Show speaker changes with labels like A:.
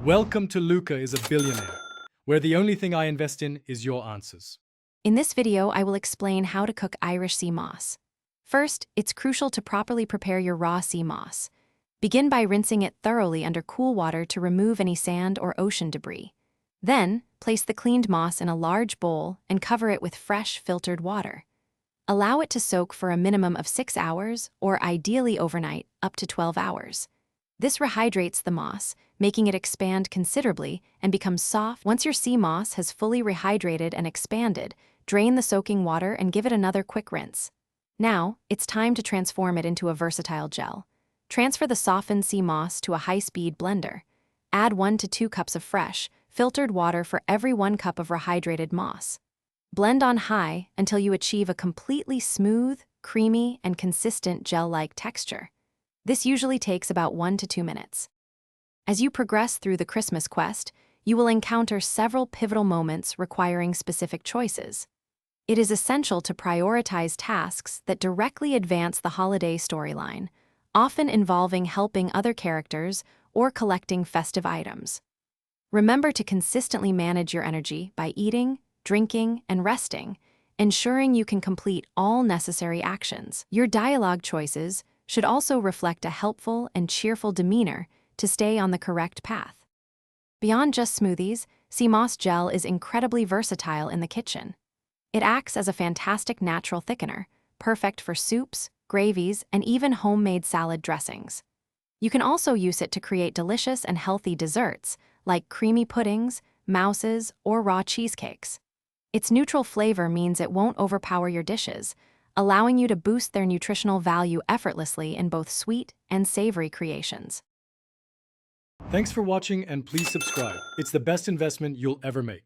A: Welcome to Luca is a Billionaire, where the only thing I invest in is your answers.
B: In this video, I will explain how to cook Irish sea moss. First, it's crucial to properly prepare your raw sea moss. Begin by rinsing it thoroughly under cool water to remove any sand or ocean debris. Then, place the cleaned moss in a large bowl and cover it with fresh, filtered water. Allow it to soak for a minimum of 6 hours, or ideally overnight, up to 12 hours. This rehydrates the moss, making it expand considerably and become soft. Once your sea moss has fully rehydrated and expanded, drain the soaking water and give it another quick rinse. Now, it's time to transform it into a versatile gel. Transfer the softened sea moss to a high-speed blender. Add 1 to 2 cups of fresh, filtered water for every 1 cup of rehydrated moss. Blend on high until you achieve a completely smooth, creamy, and consistent gel-like texture. This usually takes about 1 to 2 minutes. As you progress through the Christmas quest, you will encounter several pivotal moments requiring specific choices. It is essential to prioritize tasks that directly advance the holiday storyline, often involving helping other characters or collecting festive items. Remember to consistently manage your energy by eating, drinking, and resting, ensuring you can complete all necessary actions. Your dialogue choices should also reflect a helpful and cheerful demeanor to stay on the correct path. Beyond just smoothies, sea moss gel is incredibly versatile in the kitchen. It acts as a fantastic natural thickener, perfect for soups, gravies, and even homemade salad dressings. You can also use it to create delicious and healthy desserts, like creamy puddings, mouses, or raw cheesecakes. Its neutral flavor means it won't overpower your dishes, allowing you to boost their nutritional value effortlessly in both sweet and savory creations.
A: Thanks for watching and please subscribe. It's the best investment you'll ever make.